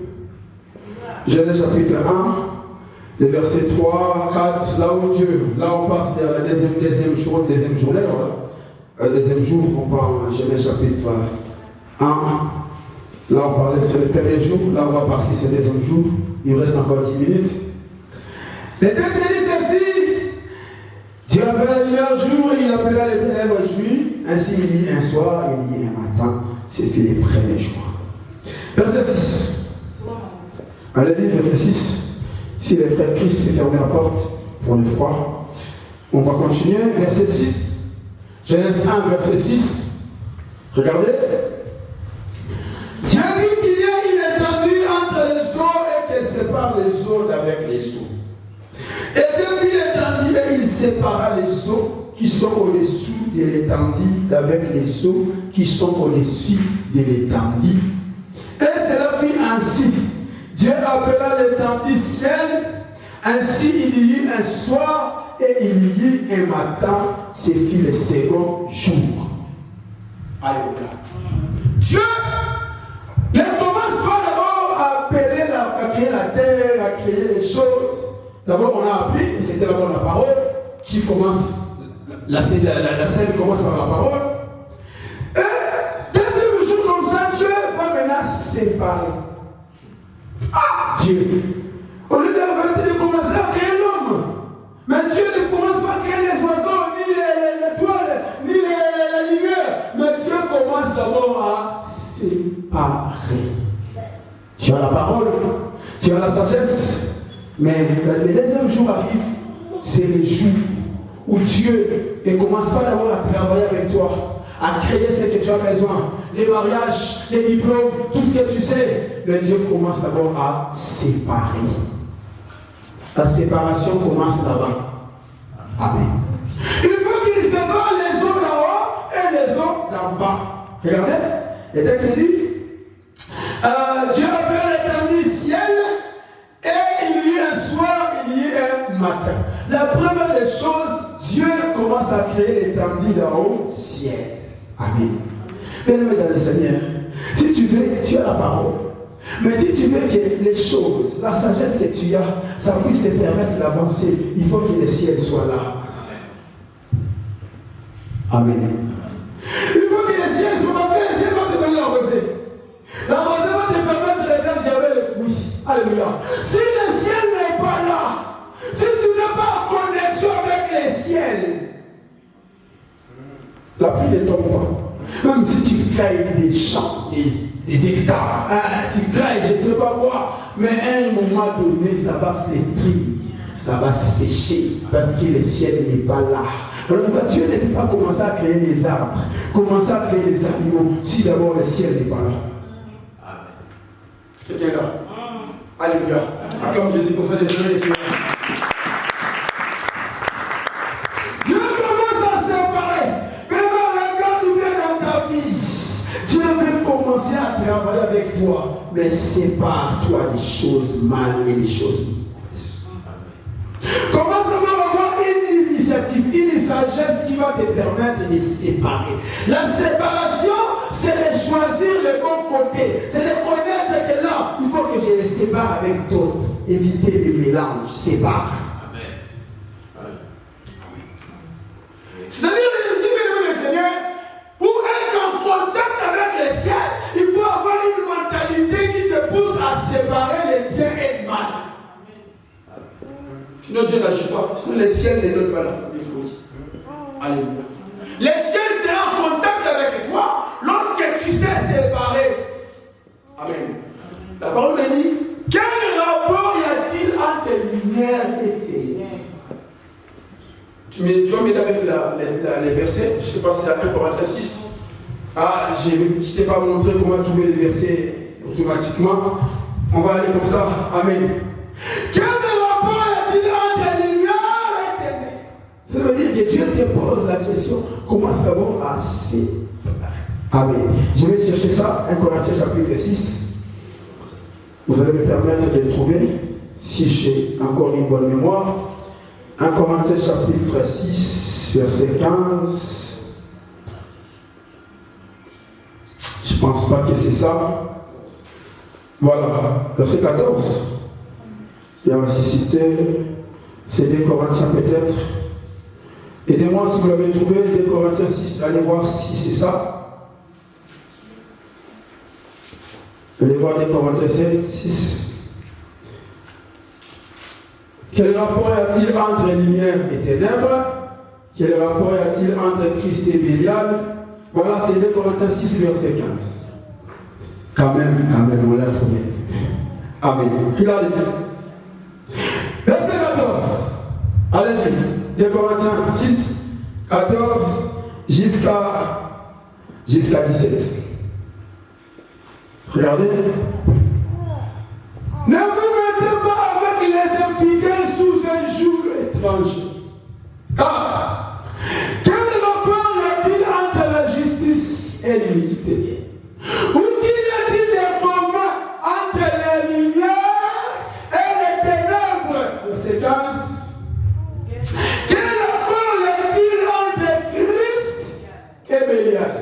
Genèse chapitre 1, le verset 3, 4, là où on passe vers la deuxième journée, voilà. Deuxième jour, on parle en Genèse chapitre 1. Là, on parlait sur le premier jour, là, on va passer sur le deuxième jour. Il reste encore 10 minutes. Les textes disent ceci. Dieu appela l'hiver jour et il appela les ténèbres nuit. Ainsi, il y a un soir, il y a un matin. C'était les premiers jours. Verset 6. Allez-y, verset 6. Si les frères Christ se ferment la porte pour le froid, on va continuer. Verset 6. Genèse 1, verset 6. Regardez. Dieu dit qu'il y a une étendue entre les eaux et qu'elle sépare les eaux d'avec les eaux. Et Dieu fit l'étendue et il sépara les eaux qui sont au-dessous de l'étendue d'avec les eaux qui sont au-dessus de l'étendue. Et cela fit ainsi. Dieu appela l'étendue ciel. Ainsi il y eut un soir et il y eut un matin. Ce fut le second jour. Alléluia. Dieu ne commence pas d'abord à appeler, à créer la terre, à créer les choses. D'abord, on a appris, c'était d'abord la parole qui commence, la scène commence par la parole. Et deuxième jour comme ça, Dieu va maintenant séparer. Ah, Dieu! Au lieu de commencer à créer l'homme, mais Dieu ne commence pas à créer les oiseaux, ni les étoiles, ni la lumière. Mais Dieu commence d'abord à séparer. Tu as la parole, tu as la sagesse. Mais le deuxième jour arrive, c'est le jour où Dieu ne commence pas d'abord à travailler avec toi, à créer ce que tu as besoin, les mariages, les diplômes, tout ce que tu sais. Mais Dieu commence d'abord à séparer. La séparation commence là-bas. Amen. Il faut qu'il sépare les eaux d'en haut et les eaux d'en bas. Regardez, le texte dit Dieu appelle l'étendue ciel. Et il y eut un soir, il y eut un matin. La première des choses, Dieu commence à créer l'étendue d'en haut, ciel. Amen. Bien-aimé dans le Seigneur, si tu veux, tu as la parole. Mais si tu veux que les choses, la sagesse que tu as, ça puisse te permettre d'avancer, il faut que le ciel soit là. Amen. Il faut que le ciel soit, parce que le ciel va te donner la rosée. La rosée va te permettre de faire germer les fruits. Alléluia. Si le ciel n'est pas là, si tu n'es pas en connexion avec le ciel, la pluie ne tombe pas. Même si tu crées des champs, des hectares, tu crées, je ne sais pas quoi, mais à un moment donné, ça va flétrir, ça va sécher, parce que le ciel n'est pas là. Alors, Dieu ne peut pas commencer à créer des arbres, commencer à créer des animaux, si d'abord le ciel n'est pas là. Amen. C'est bien là. Alléluia. Comme Jésus pour ça, les Dieu commence à séparer. Maintenant, regarde bien dans ta vie. Dieu veut commencer à travailler avec toi, mais sépare-toi des choses mal et des choses mauvaises. Commence à avoir une initiative, une sagesse qui va te permettre de séparer. La séparation, c'est de choisir le bon côté. C'est de connaître que là, il faut que je les sépare avec d'autres. Éviter les mélanges. Sépare. Amen. C'est-à-dire, le Seigneur, pour être en contact avec le ciel, il faut avoir une mentalité qui te pousse à séparer le bien et le mal. Sinon, Dieu n'agit pas. Sinon, le ciel ne donne pas les fruits. Alléluia. Le ciel sera en contact avec toi lorsque tu sais séparer. Amen. La parole me dit, quel rapport y a-t-il entre lumière et ténèbres? Tu vas m'aider avec les versets. Je ne sais pas si c'est 1 Corinthiens 6. Ah, je ne t'ai pas montré comment trouver les versets automatiquement. On va aller comme ça. Amen. Quel rapport y a-t-il entre lumière et ténèbres? Ça veut dire que Dieu te pose la question, commence d'abord à séparer. Amen. Je vais chercher ça, 1 Corinthiens chapitre 6. Vous allez me permettre de le trouver. si j'ai encore une bonne mémoire. 1 Corinthiens chapitre 6, verset 15. Je ne pense pas que c'est ça. Voilà, verset 14. Il y a aussi cité, c'est 2 Corinthiens peut-être. Aidez-moi si vous l'avez trouvé, 2 Corinthiens 6, allez voir si c'est ça. Allez voir 2 Corinthiens 6. Quel rapport y a-t-il entre lumière et ténèbres? Quel rapport y a-t-il entre Christ et Bélial? Voilà, c'est 2 Corinthiens 6, verset 15. Quand même, on l'a trouvé. Amen. Regardez. Verset 14. Allez-y. 2 Corinthiens 6, 14 jusqu'à 17. Regardez. Ne vous mettez pas avec les infidèles sous un joug étranger. Car, quel rapport y a-t-il entre la justice et l'iniquité? Ou qu'il y a-t-il des combats entre les lumières et les ténèbres? Verset 15. Quel rapport y a-t-il entre Christ et Bélial?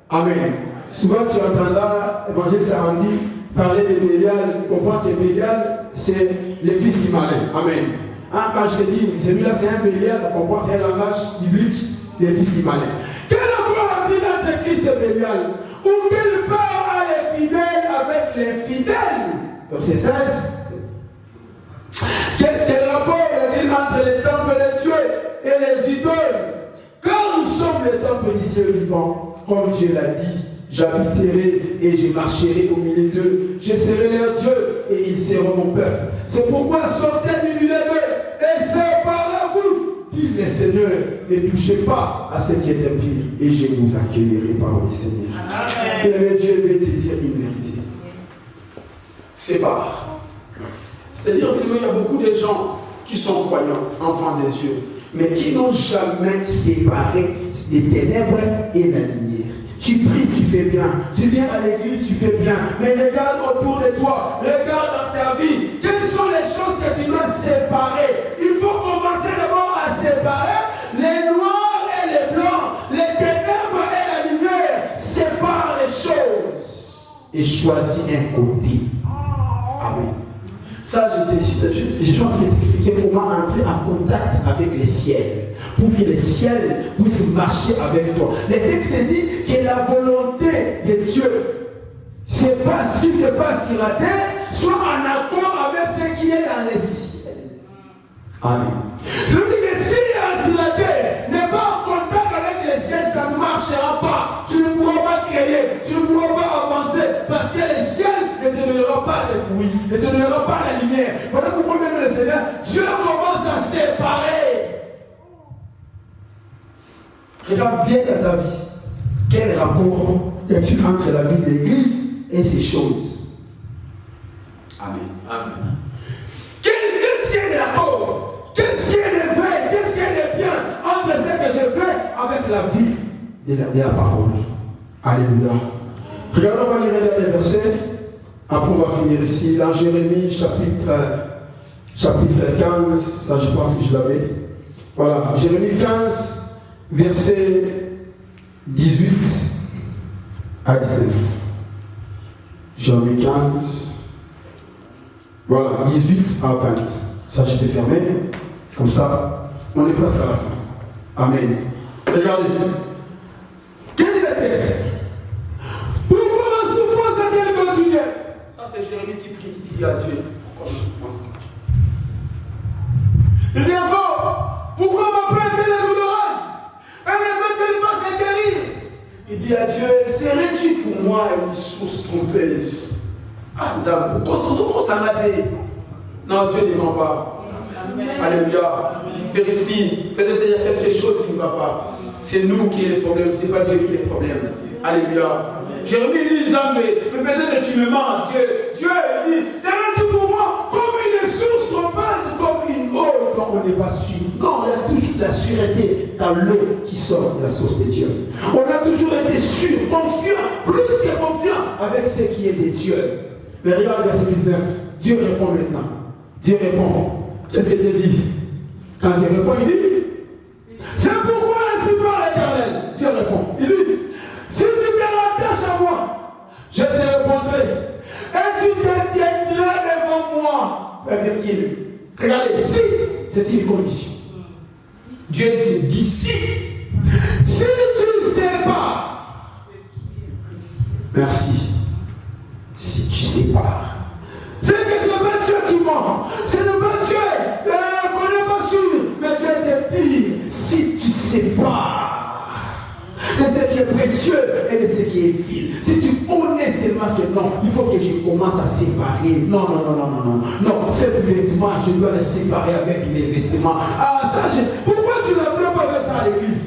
Amen. Souvent tu entendras l'évangile Sarandi parler de Bélial, comprends que Bélial c'est le fils du malin. Amen. Quand je te dis, celui-là c'est un Bélial, on comprend c'est un langage biblique des fils du malin. Quel rapport a-t-il entre Christ et Bélial? Ou quel part a les fidèles avec les fidèles? Verset 16. Quel rapport y a-t-il entre les temples de Dieu et les idoles? Car nous sommes les temples du Dieu vivant, comme Dieu l'a dit. J'habiterai et je marcherai au milieu d'eux. Je serai leur Dieu et ils seront mon peuple. C'est pourquoi sortez du milieu d'eux et séparez-vous, dit le Seigneur. Ne touchez pas à ce qui est impur et je vous accueillerai par le Seigneur. Et le Dieu veut te dire une vérité. Sépare. C'est-à-dire qu'il y a beaucoup de gens qui sont croyants, enfants de Dieu, mais qui n'ont jamais séparé les ténèbres et la lumière. Tu pries, tu fais bien. Tu viens à l'église, tu fais bien. Mais regarde autour de toi. Regarde dans ta vie. Quelles sont les choses que tu dois séparer? Il faut commencer d'abord à séparer les noirs et les blancs, les ténèbres et la lumière. Sépare les choses et choisis un côté. Amen. Ça, je suis en train de t'expliquer comment entrer en contact avec le ciel. Pour que le ciel puisse marcher avec toi. Le texte dit que la volonté de Dieu, c'est pas ce qui se passe sur la terre, soit en accord avec ce qui est dans le ciel. Amen. Je veux dire que si sur la terre n'est pas en contact avec le ciel, ça ne marchera pas. Tu ne pourras pas créer, tu ne pourras pas avancer, parce que le ciel ne te donnera pas de fruits, ne te donnera pas la lumière. Voilà pourquoi même le Seigneur, Dieu commence à séparer. Regarde bien dans ta vie. Quel rapport y a-t-il entre la vie de l'Église et ces choses? Amen. Amen. Qu'est-ce qui est de rapport? Qu'est-ce qui est de vrai? Qu'est-ce qui est de bien entre ce que je fais avec la vie de la parole? Alléluia. Regardons, on va lire les versets. Après, on va finir ici. Dans Jérémie, chapitre 15. Ça, je pense que je l'avais. Voilà. Jérémie 15. Verset 18 à 19. Jérémie 15. Voilà, 18 à 20. Ça, je peux fermer. Comme ça, on est presque à la fin. Amen. Regardez. Quel est le texte? Pourquoi la souffrance a-t-elle continué? Ça, c'est Jérémie qui prie, qui dit à Dieu. Pourquoi la souffrance? Il dit encore, pourquoi ma plainte est douloureuse? Elle ne veut-elle pas se guérir? Il dit à Dieu, serais-tu pour moi une source trompeuse? Ah, pourquoi ça l'a dit? Non, Dieu ne ment pas. Alléluia. Vérifie. Peut-être qu'il y a quelque chose qui ne va pas. C'est nous qui est le problème, ce n'est pas Dieu qui est le problème. Alléluia. Jérémie dit, mais peut-être que tu me mens. Dieu dit, serais-tu pour moi comme une source trompeuse, comme une eau dont on n'est pas sûr? Non, il y a toujours de la sûreté dans l'eau qui sort de la source de Dieu. On a toujours été sûr, confiant, plus que confiant avec ce qui est de Dieu. Mais regarde verset 19. Dieu répond maintenant. Dieu répond. Qu'est-ce que Dieu dit? Quand Dieu répond, il dit, c'est pourquoi ainsi parle l'Éternel. Dieu répond. Il dit, si tu te rattaches à moi, je te répondrai. Et tu te tiendras devant moi. Regardez, si, c'est une condition. Dieu te dit si tu ne sais pas, merci. Si tu ne sais pas, c'est que ce n'est pas Dieu qui ment, ce n'est pas Dieu qu'on n'est pas sûr, mais Dieu te dit si tu ne sais pas de ce qui est précieux et de ce qui est vil. Si tu connais seulement que non, il faut que je commence à séparer. Non, ces vêtements, je dois les séparer avec les vêtements. Ah, ça, pourquoi tu ne veux pas faire ça à l'église?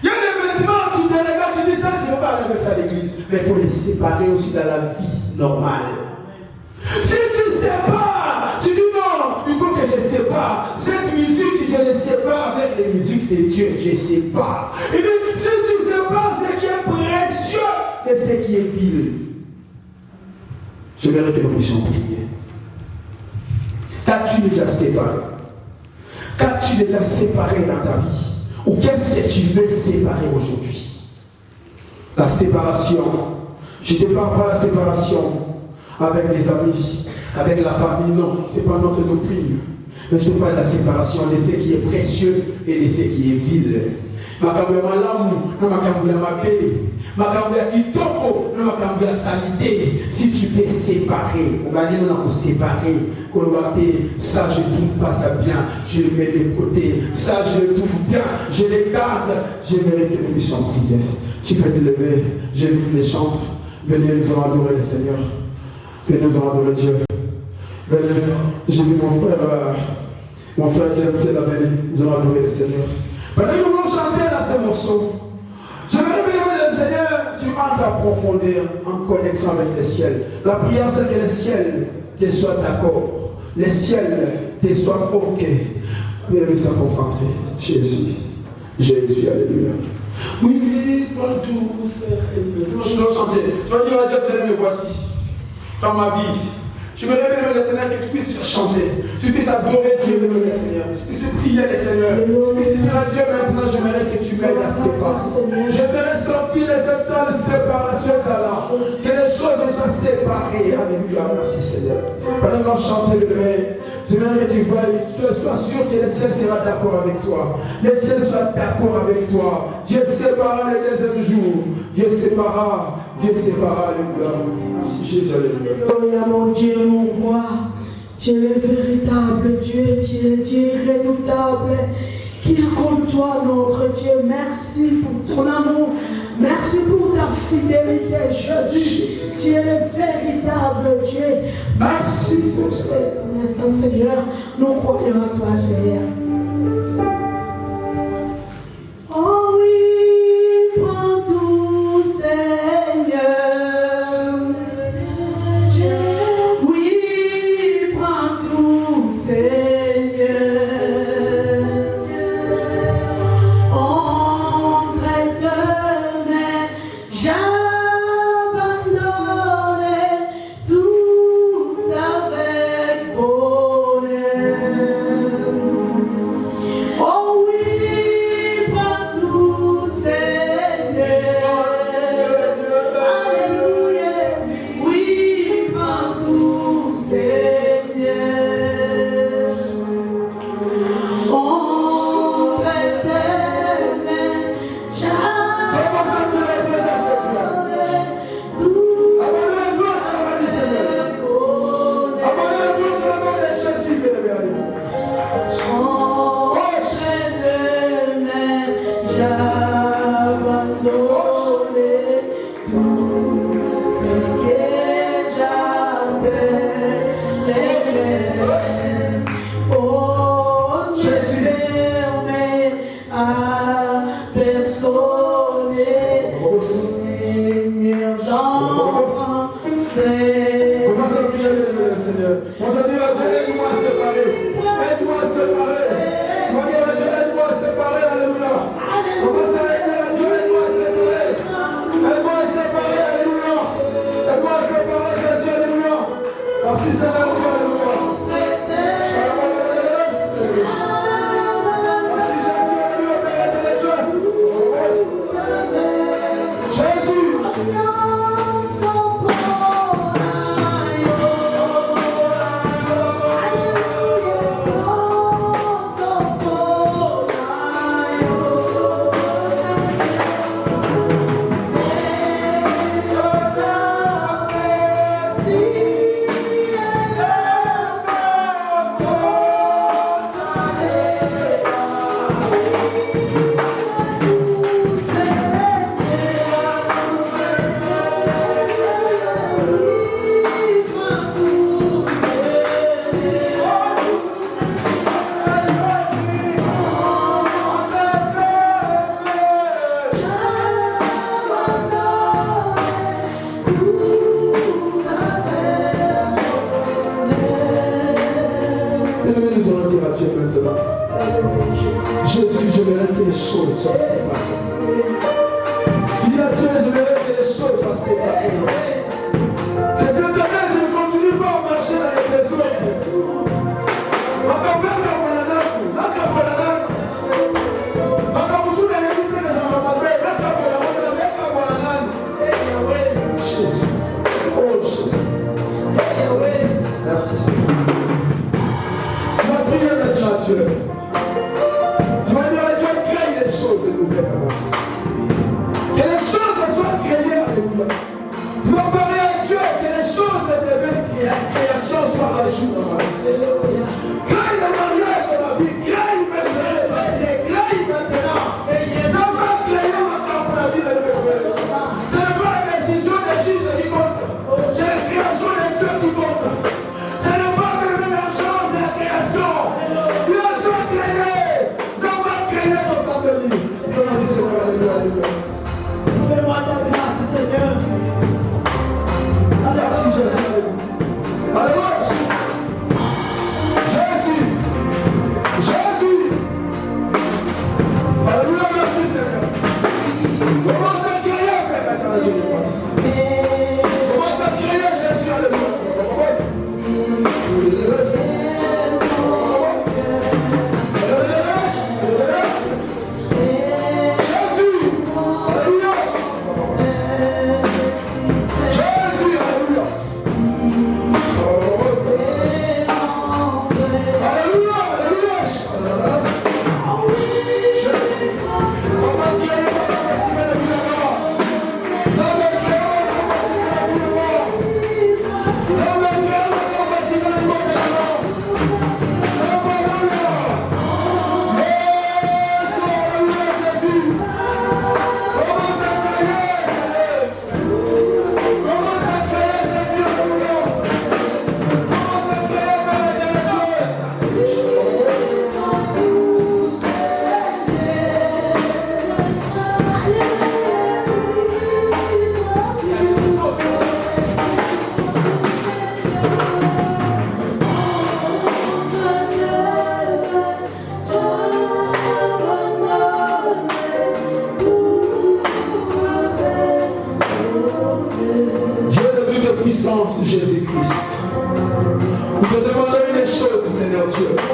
Il y a des vêtements, tu te regardes, tu dis ça, je ne veux pas faire ça à l'église. Mais il faut les séparer aussi dans la vie normale. Si tu ne sais pas, tu dis non, il faut que je sépare. Cette musique, je ne sépare avec les musiques de Dieu, je ne sais pas. Il dit, si tu ne sais pas ce qui est précieux et ce qui est vil, je vais arrêter la mission prière. Qu'as-tu déjà séparé? Qu'as-tu déjà séparé dans ta vie? Ou qu'est-ce que tu veux séparer aujourd'hui? La séparation. Je ne te parle pas de la séparation avec les amis, avec la famille, non, ce n'est pas notre doctrine. Mais je te parle de la séparation de ce qui est précieux et de ce qui est vil. Makambo ya malamu, na makambo ya mabe, makambo ya kitoko, na makambo ya salité. Si tu peux séparer, on va dire on a séparé, ça je ne trouve pas ça bien, je le mets de côté, ça je le trouve bien, je les garde, je mérite que nous sommes prière. Tu peux te lever, j'invite les chantres, venez nous allons adorer le Seigneur. Venez nous allons adorer Dieu. Venez, j'ai vu mon frère James, c'est la venue, nous allons adorer le Seigneur. Maintenant, nous allons chanter là ce morceau. Je vais demander le Seigneur, tu entres à profondeur en connexion avec le ciel. La prière, c'est que le ciel te soit d'accord. Le ciel te soit OK. Venez nous concentrer. Jésus. Jésus, alléluia. Oui, partout, Seigneur. Je dois chanter. Tu vas dire à Dieu, Seigneur, me voici. Dans ma vie. Je me révèle le Seigneur que tu puisses chanter, tu puisses adorer Dieu, le Seigneur, tu puisses prier le Seigneur. Et si dire à Dieu maintenant, j'aimerais que tu m'aides à séparer. J'aimerais sortir de cette salle de séparation, que les choses soient séparées. Alléluia, merci Seigneur. Pendant qu'on chante le main, j'aimerais que tu vois, je sois sûr que le ciel sera d'accord avec toi. Le ciel soit d'accord avec toi. Dieu séparera le deuxième jour. Dieu séparera, alléluia. Merci Jésus, alléluia. Mon Dieu, mon roi, tu es le véritable Dieu, tu es le Dieu redoutable, qui est comme toi, notre Dieu. Merci pour ton amour, merci pour ta fidélité, Jésus. Tu es le véritable Dieu. Merci pour cet instant, Seigneur. Nous croyons en toi, Seigneur. Oh oui, prends tout, Seigneur. Jésus-Christ. Nous te demandons une chose, Seigneur Dieu.